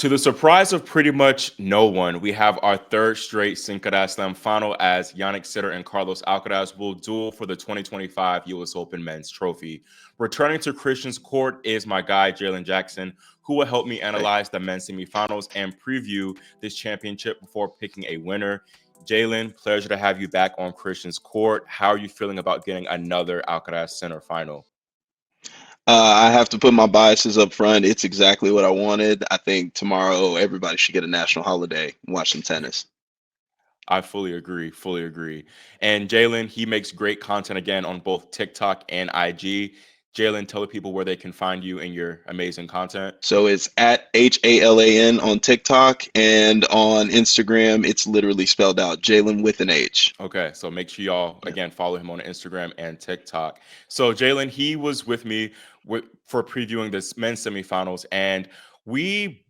To the surprise of pretty much no one, we have our third straight Cinco de Slam final as Jannik Sinner and Carlos Alcaraz will duel for the 2025 U.S. Open Men's Trophy. Returning to Christian's court is my guy, Jalan Jackson, who will help me Right. analyze the men's semifinals and preview this championship before picking a winner. Jalen, pleasure to have you back on Christian's court. How are you feeling about getting another Alcaraz Center final? I have to put my biases up front. It's exactly what I wanted. I think tomorrow everybody should get a national holiday and watch some tennis. I fully agree. Fully agree. And Jalen, he makes great content again on both TikTok and IG. Jalen, tell the people where they can find you and your amazing content. So it's at HALAN on TikTok, and on Instagram, it's literally spelled out Jalen with an H. Okay, so make sure y'all Yeah. again follow him on Instagram and TikTok. So Jalen, he was with me for previewing this men's semifinals, and we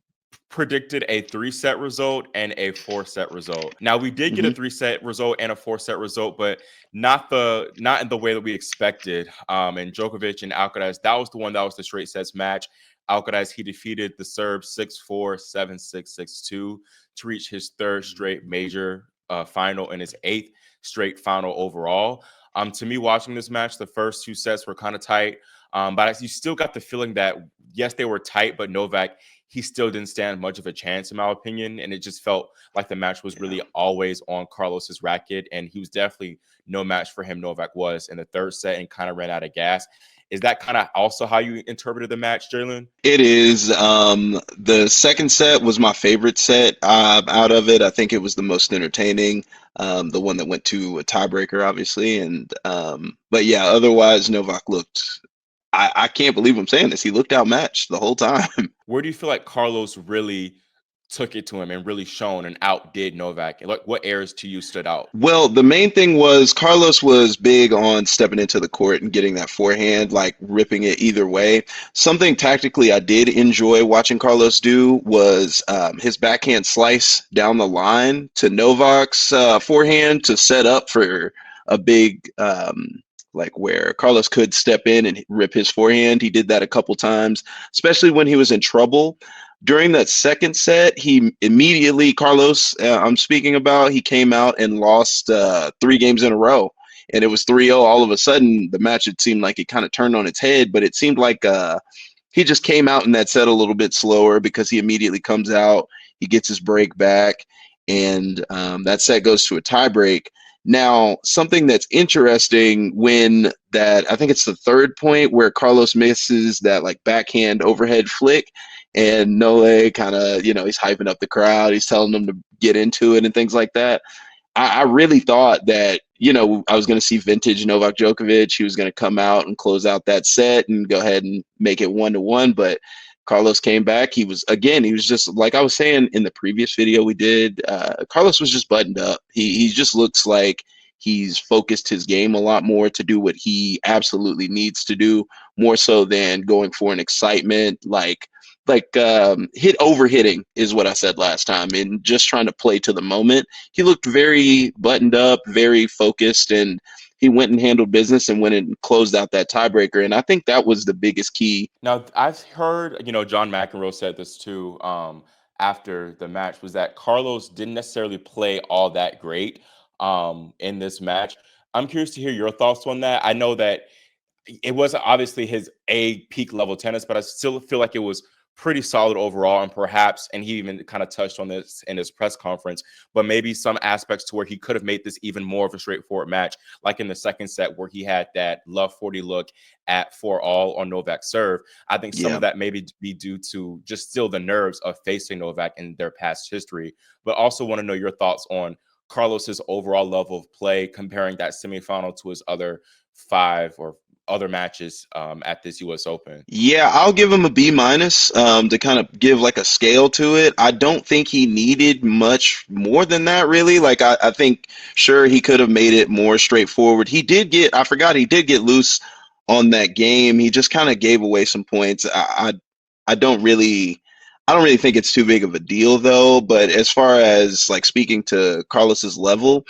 predicted a three-set result and a four-set result. Now we did get a hmm three-set result and a four-set result, but not in the way that we expected. And Djokovic and Alcaraz, that was the one that was the straight sets match. Alcaraz, he defeated the Serb 6-4, 7-6, 6-2 to reach his third straight major final and his eighth straight final overall. To me, watching this match, the first two sets were kind of tight, but you still got the feeling that yes, they were tight, but Novak, he still didn't stand much of a chance, in my opinion. And it just felt like the match was Yeah. really always on Carlos's racket, and he was definitely no match for him. Novak was in the third set and kind of ran out of gas. Is that kind of also how you interpreted the match, Jalen? It is. The second set was my favorite set out of it. I think it was the most entertaining. The one that went to a tiebreaker, obviously, and but yeah, otherwise Novak looked. I can't believe I'm saying this. He looked outmatched the whole time. Where do you feel like Carlos really took it to him and really shown and outdid Novak? And like, what errors to you stood out? Well, the main thing was Carlos was big on stepping into the court and getting that forehand, like ripping it either way. Something tactically I did enjoy watching Carlos do was his backhand slice down the line to Novak's forehand to set up for a big, like where Carlos could step in and rip his forehand. He did that a couple times, especially when he was in trouble. During that second set, he immediately, Carlos, I'm speaking about, he came out and lost 3 games in a row. And it was 3-0. All of a sudden, the match, it seemed like it kind of turned on its head, but it seemed like he just came out in that set a little bit slower because he immediately comes out, he gets his break back, and that set goes to a tie break. Now, something that's interesting when that, I think it's the third point where Carlos misses that like backhand overhead flick, and Nole kind of, he's hyping up the crowd. He's telling them to get into it and things like that. I really thought that, I was going to see vintage Novak Djokovic. He was going to come out and close out that set and go ahead and make it 1-1. But Carlos came back. He was just like I was saying in the previous video we did. Carlos was just buttoned up. He just looks like he's focused his game a lot more to do what he absolutely needs to do, more so than going for an excitement hit overhitting is what I said last time, and just trying to play to the moment. He looked very buttoned up, very focused, and he went and handled business and went and closed out that tiebreaker. And I think that was the biggest key. Now, I've heard, John McEnroe said this too after the match, was that Carlos didn't necessarily play all that great in this match. I'm curious to hear your thoughts on that. I know that it wasn't obviously his peak level tennis, but I still feel like it was pretty solid overall. And he even kind of touched on this in his press conference, but maybe some aspects to where he could have made this even more of a straightforward match, like in the second set where he had that love 40 look at 4-all on Novak's serve. I think some Yeah. of that maybe be due to just still the nerves of facing Novak in their past history, but also want to know your thoughts on Carlos's overall level of play, comparing that semifinal to his other 5 or other matches at this U.S. Open. Yeah, I'll give him a B minus to kind of give like a scale to it. I don't think he needed much more than that, really. Like, I think, sure, he could have made it more straightforward. I forgot he did get loose on that game. He just kind of gave away some points. I don't really. I don't really think it's too big of a deal, though. But as far as like speaking to Carlos's level,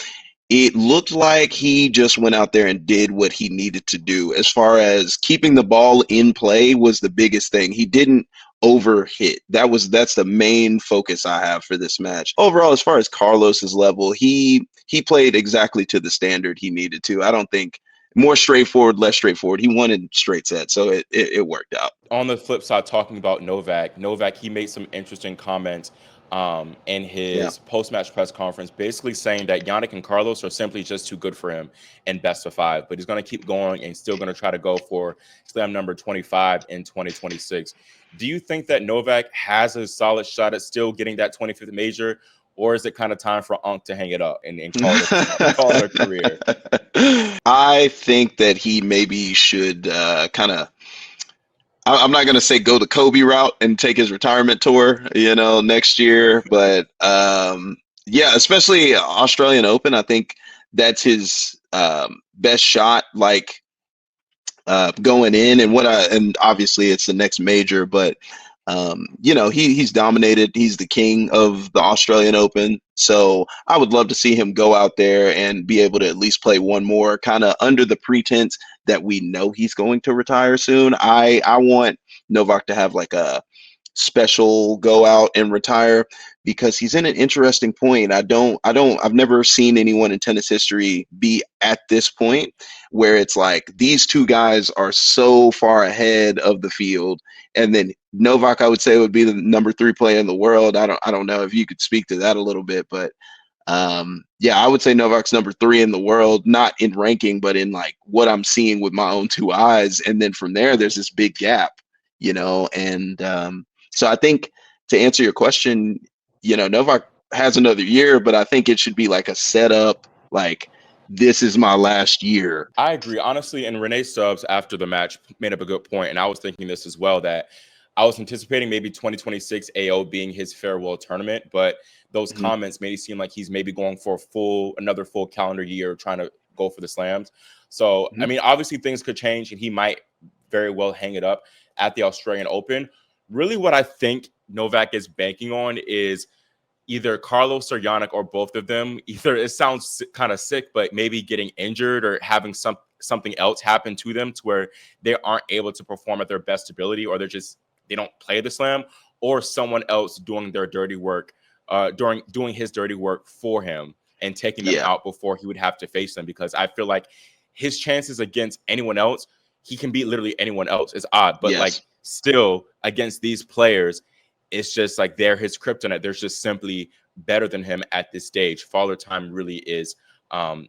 it looked like he just went out there and did what he needed to do. As far as keeping the ball in play was the biggest thing. He didn't over hit. That's the main focus I have for this match. Overall, as far as Carlos's level, he played exactly to the standard he needed to. I don't think more straightforward, less straightforward. He wanted straight sets, so it worked out. On the flip side, talking about Novak, he made some interesting comments in Yeah. his post-match press conference, basically saying that Jannik and Carlos are simply just too good for him in best of five. But he's going to keep going and still going to try to go for slam number 25 in 2026. Do you think that Novak has a solid shot at still getting that 25th major, or is it kind of time for Unk to hang it up and call it a career? I think that he maybe should kind of. I'm not gonna say go the Kobe route and take his retirement tour, next year, but yeah, especially Australian Open. I think that's his best shot. Like going in, and obviously it's the next major, but he's dominated. He's the king of the Australian Open, so I would love to see him go out there and be able to at least play one more, kind of under the pretense that we know he's going to retire soon. I want Novak to have like a special go out and retire because he's in an interesting point. I've never seen anyone in tennis history be at this point where it's like these two guys are so far ahead of the field. And then Novak, I would say, would be the number 3 player in the world. I don't know if you could speak to that a little bit, but yeah, I would say Novak's number 3 in the world, not in ranking, but in like what I'm seeing with my own 2 eyes. And then from there, there's this big gap, and so I think to answer your question, Novak has another year, but I think it should be like a setup, like this is my last year. I agree, honestly. And Renee Stubbs, after the match, made up a good point, and I was thinking this as well, that I was anticipating maybe 2026 AO being his farewell tournament, but those Mhm. comments made it seem like he's maybe going for another full calendar year, trying to go for the slams. So, I Mhm. mean, obviously things could change, and he might very well hang it up at the Australian Open. Really, what I think Novak is banking on is either Carlos or Jannik or both of them. Either it sounds kind of sick, but maybe getting injured or having something else happen to them to where they aren't able to perform at their best ability, or they don't play the slam, or someone else doing their dirty work, doing his dirty work for him and taking them Yeah. out before he would have to face them. Because I feel like his chances against anyone else, he can beat literally anyone else. It's odd, but like Yes. still against these players, it's just like they're his kryptonite. They're just simply better than him at this stage. Father Time really is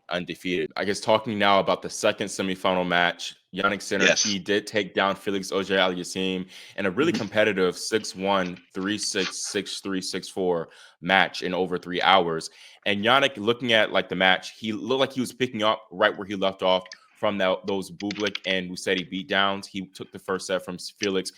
undefeated. I guess talking now about the second semifinal match, Jannik Sinner, Yes. he did take down Felix Auger-Aliassime in a really Mhm. competitive 6-1, 3-6, 6-3, 6-4 match in over 3 hours. And Jannik, looking at like the match, he looked like he was picking up right where he left off from those Bublik and Musetti beatdowns. He took the first set from Felix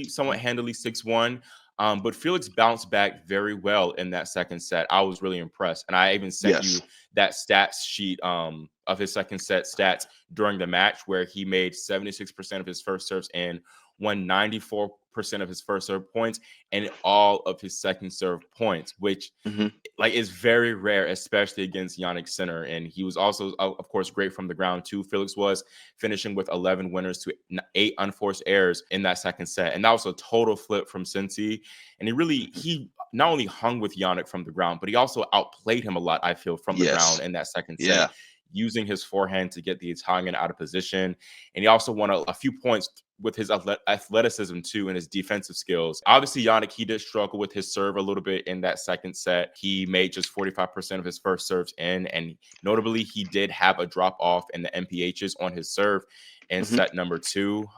somewhat handily 6-1. But Felix bounced back very well in that second set. I was really impressed. And I even sent Yes. you that stats sheet of his second set stats during the match, where he made 76% of his first serves and won 94% of his first serve points and all of his second serve points, which Mhm. like is very rare, especially against Jannik Sinner. And he was also, of course, great from the ground too. Felix was finishing with 11 winners to 8 unforced errors in that second set, and that was a total flip from Cincy. And he not only hung with Jannik from the ground, but he also outplayed him a lot. I feel from the ground Yes. in that second set, Yeah. using his forehand to get the Italian out of position. And he also won a few points with his athleticism too and his defensive skills. Obviously, Jannik, he did struggle with his serve a little bit in that second set. He made just 45% of his first serves in, and notably, he did have a drop off in the MPHs on his serve in Mhm. set number 2,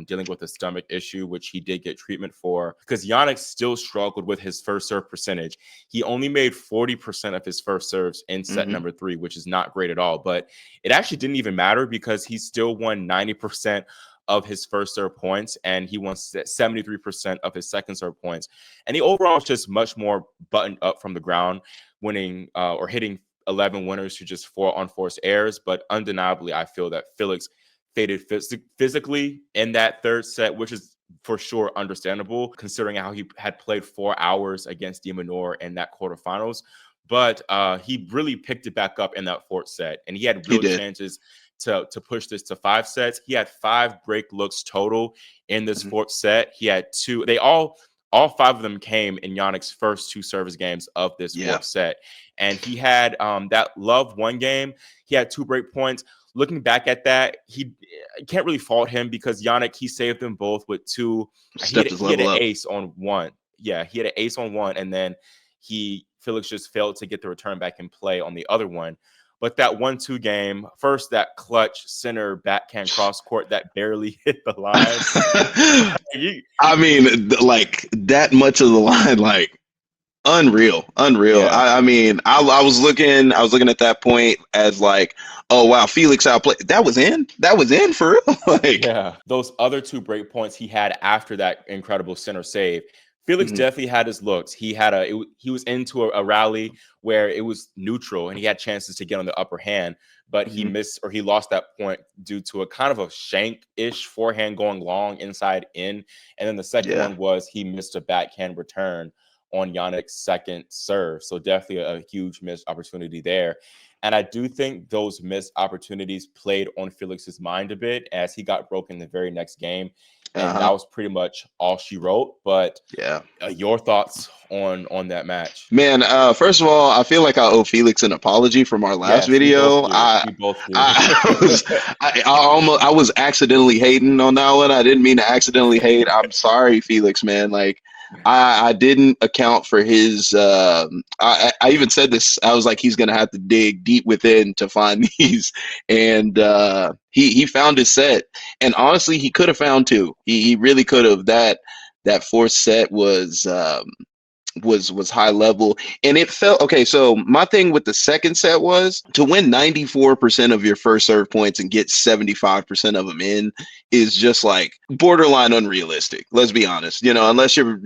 dealing with a stomach issue, which he did get treatment for. Because Jannik still struggled with his first serve percentage. He only made 40% of his first serves in set Mhm. number 3, which is not great at all. But it actually didn't even matter because he still won 90% of his first serve points, and he won 73% of his second serve points. And he overall was just much more buttoned up from the ground, winning or hitting 11 winners to just 4 unforced errors. But undeniably, I feel that Felix faded physically in that third set, which is for sure understandable considering how he had played 4 hours against De Minaur in that quarterfinals. But he really picked it back up in that fourth set, and he had He real did. chances to push this to 5 sets. He had 5 break looks total in this Mhm. fourth set. He had 2. They all 5 of them came in Jannik's first 2 service games of this Yeah. fourth set. And he had that love one game. He had 2 break points. Looking back at that, he can't really fault him because Jannik, he saved them both with 2. Stepped his He had level an up. ace on 1. Yeah, he had an ace on 1, and then Felix just failed to get the return back in play on the other one. But that 1-2 game, first that clutch center backhand cross court that barely hit the line. I mean, like that much of the line, like unreal, unreal. Yeah. I mean, I was looking at that point as like, oh wow, Felix outplayed. That was in for real. Like, Yeah, those other 2 break points he had after that incredible center save. Felix mhm, definitely had his looks. He was into a rally where it was neutral and he had chances to get on the upper hand, but he mhm, missed or he lost that point due to a kind of a shank-ish forehand going long inside in. And then the second yeah, one was he missed a backhand return on Jannik's second serve. So definitely a huge missed opportunity there. And I do think those missed opportunities played on Felix's mind a bit as he got broken the very next game. And that uh-huh, was pretty much all she wrote. But yeah. your thoughts on that match? Man, first of all, I feel like I owe Felix an apology from our last Yes, we both video. do. We both do. I was, I was accidentally hating on that one. I didn't mean to accidentally hate. I'm sorry, Felix, man. Like, I didn't account for his. I even said this. I was like, he's gonna have to dig deep within to find these, and he found his set. And honestly, he could have found 2. He really could have. That fourth set was high level, and it felt okay. So my thing with the second set was to win 94% of your first serve points and get 75% of them in is just like borderline unrealistic, let's be honest. Unless you're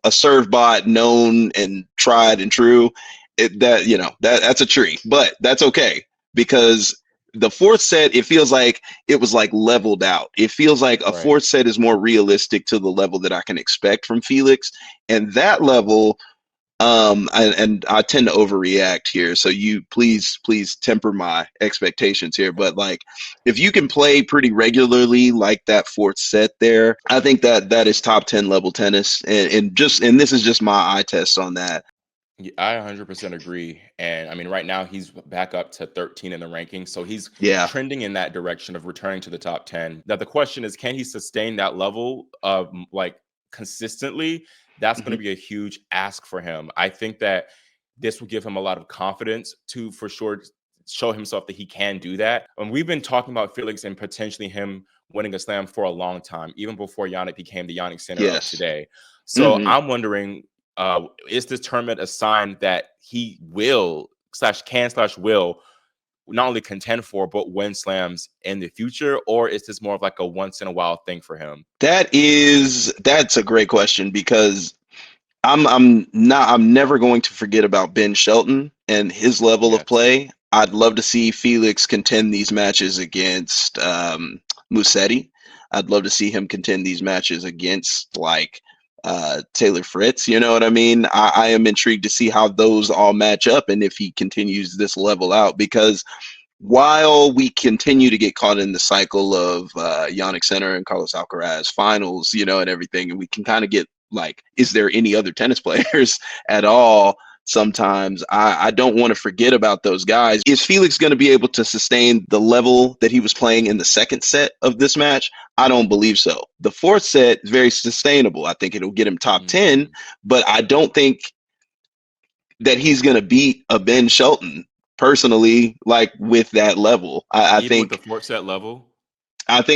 a serve bot known and tried and true, that's a treat, but that's okay because the fourth set, it feels like it was like leveled out. It feels like a Right. fourth set is more realistic to the level that I can expect from Felix. And that level, and I tend to overreact here, so you please temper my expectations here. But like, if you can play pretty regularly like that fourth set there, I think that is top 10 level tennis. And this is just my eye test on that. Yeah, I 100% agree. And I mean, right now he's back up to 13 in the rankings. So he's Yeah. trending in that direction of returning to the top 10. Now, the question is, can he sustain that level of like consistently? That's going Hmm. to be a huge ask for him. I think that this will give him a lot of confidence to, for sure, show himself that he can do that. And we've been talking about Felix and potentially him winning a slam for a long time, even before Jannik became the Jannik Center of Yes. today. So Hmm. I'm wondering, is this tournament a sign that he will slash can slash will not only contend for but win slams in the future, or is this more of like a once in a while thing for him? That's a great question because I'm never going to forget about Ben Shelton and his level of Yes. play. I'd love to see Felix contend these matches against Musetti. I'd love to see him contend these matches against like Taylor Fritz. You know what I mean? I am intrigued to see how those all match up and if he continues this level out because while we continue to get caught in the cycle of Jannik Sinner and Carlos Alcaraz finals, and everything, and we can kind of get like, is there any other tennis players at all? Sometimes I don't want to forget about those guys. Is Felix going to be able to sustain the level that he was playing in the second set of this match? I don't believe so. The fourth set is very sustainable. I think it'll get him top 10, Mhm. but I don't think that he's going to beat a Ben Shelton personally, like with that level. I Even with the think fourth set level.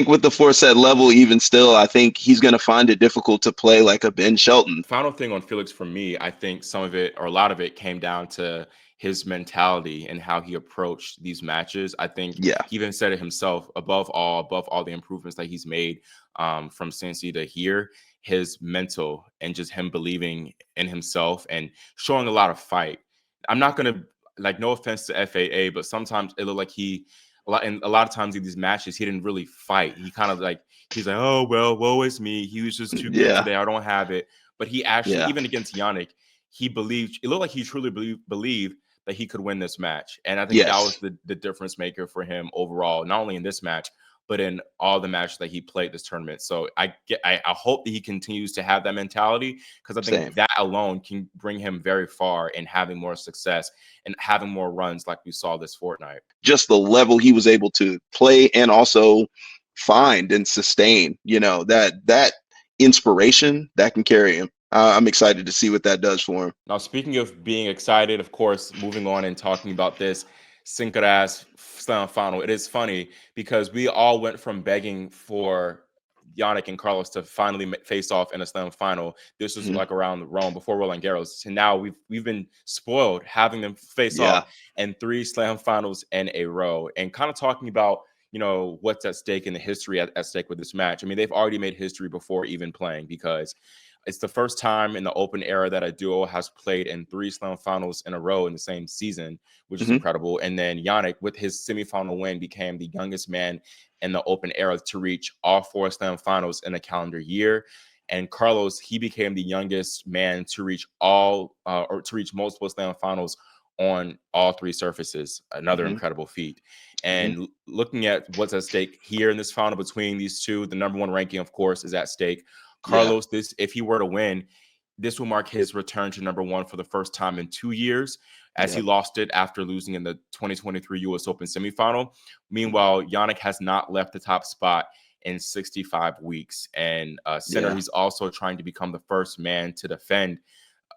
with the four set level, even still, I think he's going to find it difficult to play like a Ben Shelton. Final thing on Felix for me, I think some of it or a lot of it came down to his mentality and how he approached these matches. I think Yeah, he even said it himself, above all the improvements that he's made from Cincy to here, his mental and just him believing in himself and showing a lot of fight. I'm not gonna like no offense to FAA, but sometimes it looked like a lot of times in these matches, he didn't really fight. He kind of like he's like, oh well, woe is me. He was just too good yeah, today. I don't have it. But he actually, yeah. even against Jannik, he believed. It looked like he truly believed that he could win this match. And I think that was Yes, the difference maker for him overall, not only in this match, but in all the matches that he played this tournament. So I hope that he continues to have that mentality, because I think same. that alone can bring him very far in having more success and having more runs like we saw this fortnight. Just the level he was able to play and also find and sustain, that inspiration that can carry him. I'm excited to see what that does for him. Now, speaking of being excited, of course, moving on and talking about this Alcaraz slam final, it is funny because we all went from begging for Jannik and Carlos to finally face off in a slam final. This was Mhm. like around Rome before Roland Garros. And now we've been spoiled having them face Yeah. off in 3 slam finals in a row. And kind of talking about, what's at stake in the history at stake with this match. I mean, they've already made history before even playing, because it's the first time in the Open era that a duo has played in 3 slam finals in a row in the same season, which is Hmm. incredible. And then Jannik, with his semifinal win, became the youngest man in the Open era to reach all 4 slam finals in a calendar year. And Carlos, he became the youngest man to reach or to reach multiple slam finals on all 3 surfaces. Another Hmm. incredible feat. Hmm. And looking at what's at stake here in this final between these two, the number one ranking, of course, is at stake. Yeah. Carlos, this if he were to win, this will mark his return to number one for the first time in 2 years, as he Yeah. lost it after losing in the 2023 U.S. Open semifinal. Mhm. Meanwhile, Jannik has not left the top spot in 65 weeks. And center, Yeah. he's also trying to become the first man to defend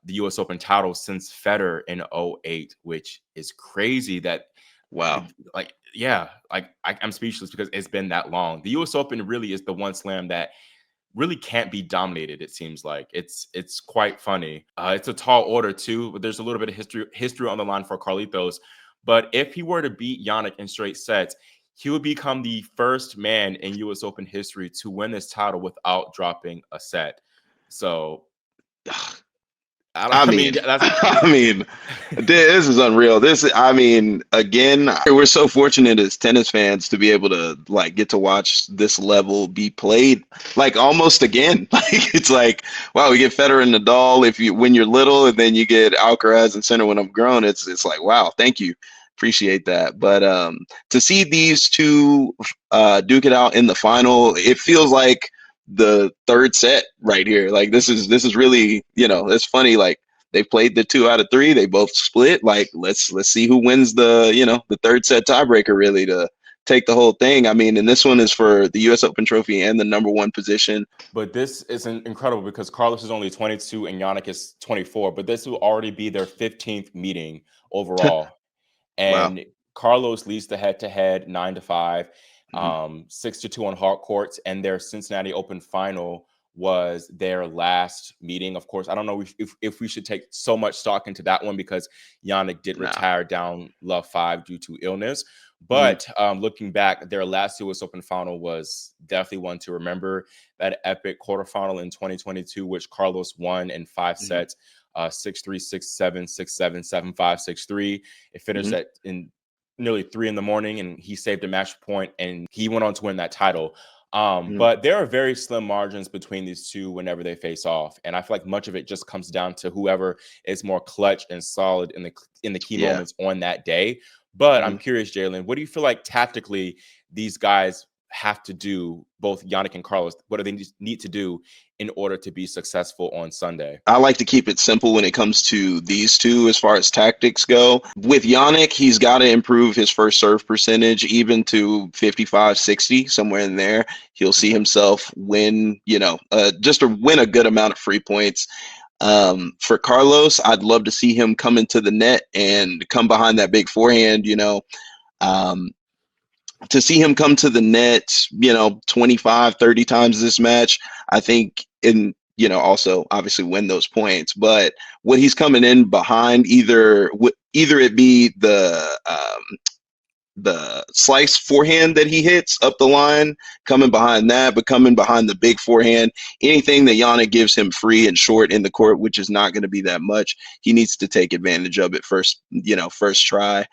the U.S. Open title since Federer in '08, which is crazy that Wow. I'm speechless because it's been that long. The U.S. Open really is the one slam that really can't be dominated. It seems like it's quite funny. It's a tall order too, but there's a little bit of history on the line for Carlitos. But if he were to beat Jannik in straight sets, he would become the first man in U.S. Open history to win this title without dropping a set. So I I mean mean, that's I mean, this is unreal. I mean, again, we're so fortunate as tennis fans to be able to like get to watch this level be played like almost again. Like it's like, wow, we get Federer and Nadal when you're little, and then you get Alcaraz and Sinner when I'm grown. It's like, wow, thank you, appreciate that. But to see these two duke it out in the final, it feels like the third set right here. Like this is really, it's funny. Like they played the 2 out of 3. They both split. Like let's see who wins the third set tiebreaker really to take the whole thing. I mean, and this one is for the U.S. Open trophy and the number one position. But this is incredible because Carlos is only 22 and Jannik is 24. But this will already be their 15th meeting overall. Wow. And Carlos leads the head-to-head 9-5, Hmm. 6-2 on hard courts, and their Cincinnati Open final was their last meeting. Of course, I don't know if we should take so much stock into that one because Jannik did Nah. retire down Love 5 due to illness. Hmm. But looking back, their last U.S. Open final was definitely one to remember. That epic quarterfinal in 2022, which Carlos won in 5 sets, 6-3, 6-7, 6-7, 7-5, 6-3. It finished Hmm. at in nearly 3 in the morning, and he saved a match point, and he went on to win that title. Hmm. But there are very slim margins between these two whenever they face off, and I feel like much of it just comes down to whoever is more clutch and solid in the key Yeah. moments on that day. But I'm Hmm. curious, Jalen, what do you feel like tactically these guys have to do, both Jannik and Carlos? What do they need to do in order to be successful on Sunday? I like to keep it simple when it comes to these two as far as tactics go. With Yannick, he's got to improve his first serve percentage even to 55, 60, somewhere in there. He'll see himself win, just to win a good amount of free points. For Carlos, I'd love to see him come into the net and come behind that big forehand, um, to see him come to the net, 25, 30 times this match, I think also obviously win those points. But what he's coming in behind, either it be the slice forehand that he hits up the line, coming behind that, but coming behind the big forehand, anything that Yana gives him free and short in the court, which is not going to be that much, he needs to take advantage of it first try.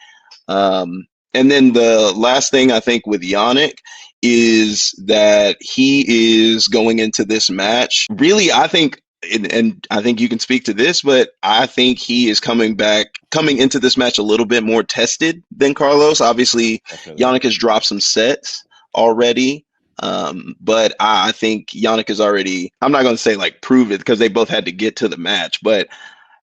And then the last thing I think with Yannick is that he is going into this match. Really, I think and I think you can speak to this, but I think he is coming into this match a little bit more tested than Carlos. Obviously, Definitely. Jannik has dropped some sets already. But I think Jannik is already, I'm not going to say like prove it because they both had to get to the match, but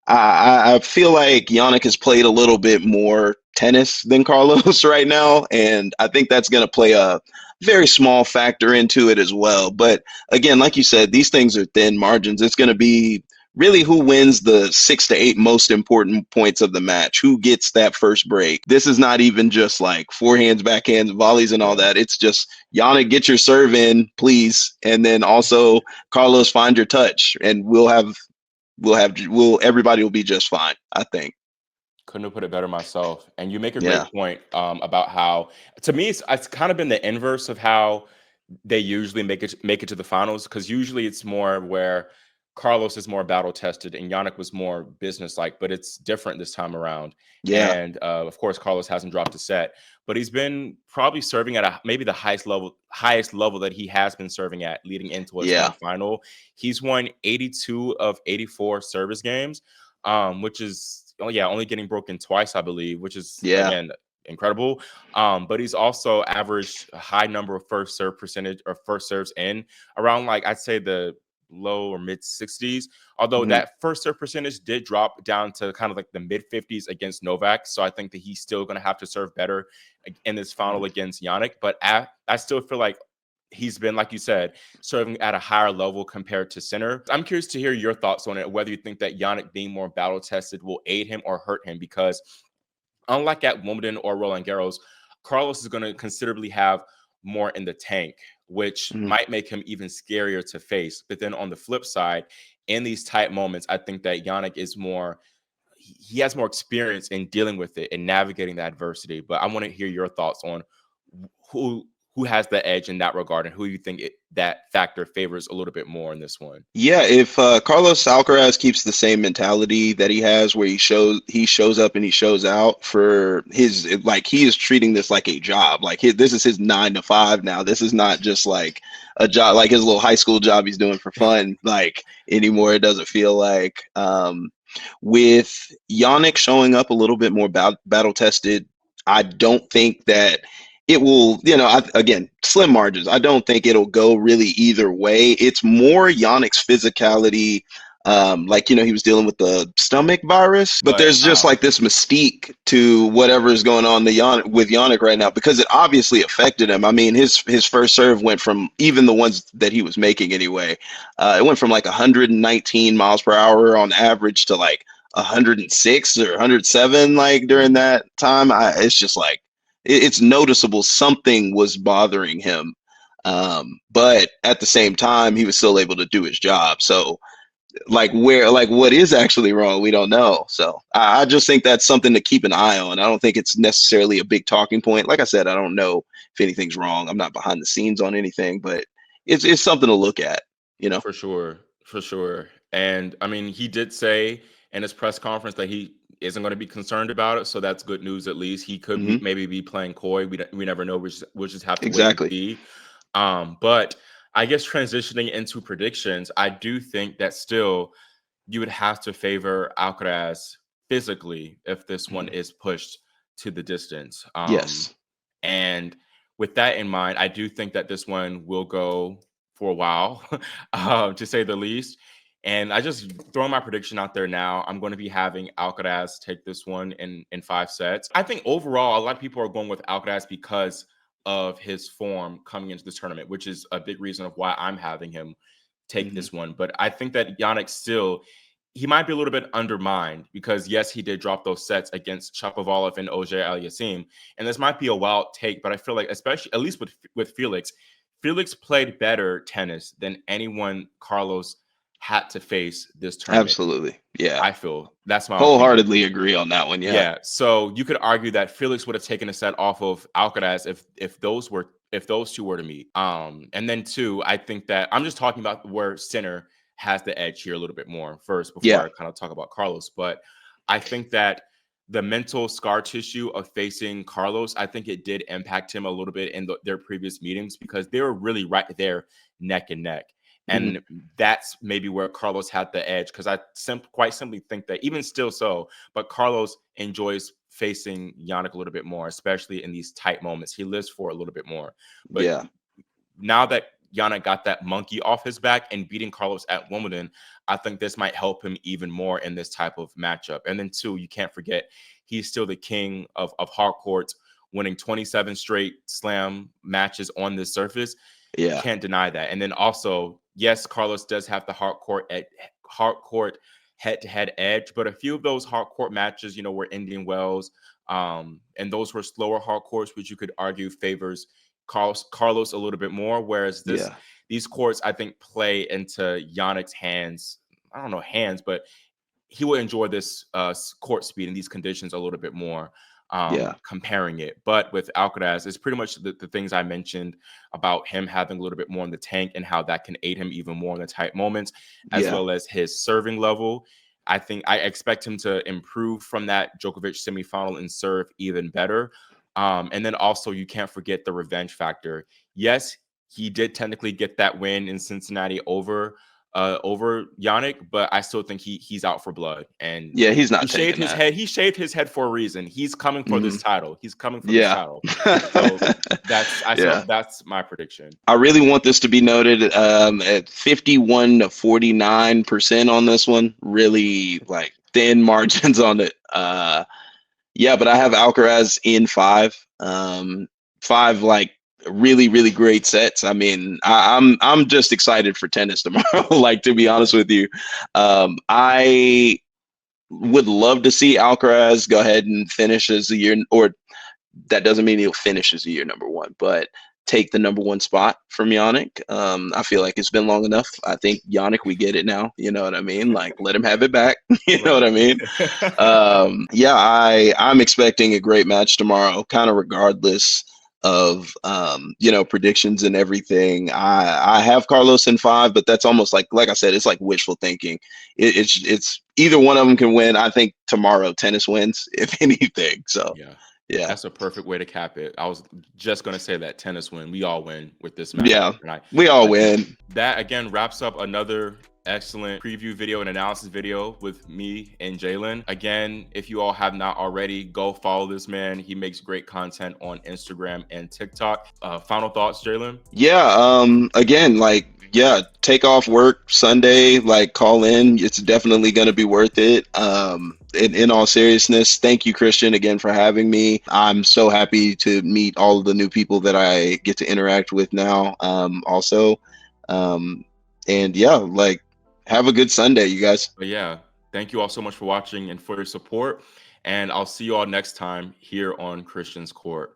I feel like Jannik has played a little bit more tennis than Carlos right now, and I think that's going to play a very small factor into it as well. But again, like you said, these things are thin margins. It's going to be really who wins the 6 to 8 most important points of the match, who gets that first break. This is not even just like forehands, backhands, volleys, and all Yeah. that. It's just Jannik, get your serve in, please, and then also Carlos, find your touch, and we'll everybody will be just fine, I think. Couldn't have put it better myself. And you make a Yeah. great point about how, to me, it's kind of been the inverse of how they usually make it to the finals, because usually it's more where Carlos is more battle tested and Yannick was more business like, but it's different this time around. Yeah. And of course, Carlos hasn't dropped a set, but he's been probably serving at maybe the highest level that he has been serving at leading into a Yeah. semifinal. He's won 82 of 84 service games, which is, oh yeah, only getting broken twice, I believe, which is Yeah. again incredible. But he's also averaged a high number of first serve percentage or first serves in around, like, I'd say the low or mid 60s. Although Hmm. that first serve percentage did drop down to kind of like the mid 50s against Novak. So I think that he's still going to have to serve better in this final against Jannik. But I still feel like he's been, like you said, serving at a higher level compared to center. I'm curious to hear your thoughts on it, whether you think that Jannik being more battle tested will aid him or hurt him, because unlike at Wimbledon or Roland Garros, Carlos is going to considerably have more in the tank, which Hmm. might make him even scarier to face. But then on the flip side, in these tight moments, I think that Yannick is more, he has more experience in dealing with it and navigating the adversity. But I want to hear your thoughts on who who has the edge in that regard and who you think that factor favors a little bit more in this one. Yeah, if Carlos Alcaraz keeps the same mentality that he has, where he shows up and he shows out for his, like he is treating this like a job. Like this is his 9 to 5 now. This is not just like a job, like his little high school job he's doing for fun. Like anymore, it doesn't feel like. With Yannick showing up a little bit more battle tested, I don't think that it will, again, slim margins. I don't think it'll go really either way. It's more Yannick's physicality. Like, he was dealing with the stomach virus, but But there's just like this mystique to whatever is going on with Yannick right now, because it obviously affected him. I mean, his first serve went from, even the ones that he was making anyway, it went from like 119 miles per hour on average to like 106 or 107, like during that time. It's just like, it's noticeable something was bothering him. But at the same time, he was still able to do his job. So, like what is actually wrong, we don't know. So, I just think that's something to keep an eye on. I don't think it's necessarily a big talking point. Like I said, I don't know if anything's wrong. I'm not behind the scenes on anything, but it's something to look at, you know? for sure, for sure. And I mean, he did say in his press conference that he isn't going to be concerned about it, so that's good news. At least he could Hmm. maybe be playing coy. We never know. We just have to wait and Exactly. see. But I guess transitioning into predictions, I do think that still you would have to favor Alcaraz physically if this one Mhm. is pushed to the distance. Yes. And with that in mind, I do think that this one will go for a while, to say the least. And I just throw my prediction out there now. I'm going to be having Alcaraz take this one in 5 sets. I think overall, a lot of people are going with Alcaraz because of his form coming into this tournament, which is a big reason of why I'm having him take Hmm. this one. But I think that Yannick still, he might be a little bit undermined because yes, he did drop those sets against Shapovalov and Auger Aliassime, and this might be a wild take, but I feel like, especially at least with Felix, Felix played better tennis than anyone Carlos had to face this tournament. Absolutely. Yeah. I feel that's my opinion. Wholeheartedly agree on that one. Yeah. Yeah, so you could argue that Felix would have taken a set off of Alcaraz if those two were to meet. And then two, I think that I'm just talking about where center has the edge here a little bit more first before Yeah. I kind of talk about Carlos. But I think that the mental scar tissue of facing Carlos, I think it did impact him a little bit in their previous meetings because they were really right there neck and neck. And that's maybe where Carlos had the edge, because I quite simply think that even still so, but Carlos enjoys facing Jannik a little bit more, especially in these tight moments. He lives for a little bit more. But Yeah. now that Jannik got that monkey off his back and beating Carlos at Wimbledon, I think this might help him even more in this type of matchup. And then, two, you can't forget, he's still the king of hard courts, winning 27 straight slam matches on this surface. Yeah. Can't deny that. And then also, yes, Carlos does have the hard court head-to-head edge, but a few of those hard court matches, were Indian Wells, and those were slower hard courts, which you could argue favors Carlos a little bit more. Whereas these courts, I think, play into Jannik's hands. I don't know but he will enjoy this court speed in these conditions a little bit more, comparing it. But with Alcaraz, it's pretty much the things I mentioned about him having a little bit more in the tank and how that can aid him even more in the tight moments, as well as his serving level. I think I expect him to improve from that Djokovic semifinal and serve even better. And then also, you can't forget the revenge factor. Yes, he did technically get that win in Cincinnati over Jannik, but I still think he's out for blood. And he's not he shaved his that. head. He shaved his head for a reason. He's coming for this title. He's coming for this title. So that's my prediction. I really want this to be noted at 51 to 49% on this one. Really like thin margins on it. But I have Alcaraz in 5. 5 like really, really great sets. I mean, I'm just excited for tennis tomorrow. Like, to be honest with you, I would love to see Alcaraz go ahead and finish as the year, or that doesn't mean he'll finish as the year number 1, but take the number 1 spot from Jannik. I feel like it's been long enough. I think Jannik, we get it now. You know what I mean? Like, let him have it back. You know what I mean? I'm expecting a great match tomorrow, kind of regardless of predictions and everything. I have Carlos in 5, but that's almost like I said, it's like wishful thinking. It's either one of them can win. I think tomorrow tennis wins, if anything. So yeah, that's a perfect way to cap it. I was just going to say that tennis win. We all win with this match. Yeah, we all win. That again wraps up another excellent preview video and analysis video with me and Jalen. Again, if you all have not already, go follow this man. He makes great content on Instagram and TikTok. Final thoughts, Jalen? Again, take off work Sunday, call in. It's definitely going to be worth it. In all seriousness, thank you, Christian, again for having me. I'm so happy to meet all of the new people that I get to interact with now. Have a good Sunday, you guys. But thank you all so much for watching and for your support. And I'll see you all next time here on Christian's Court.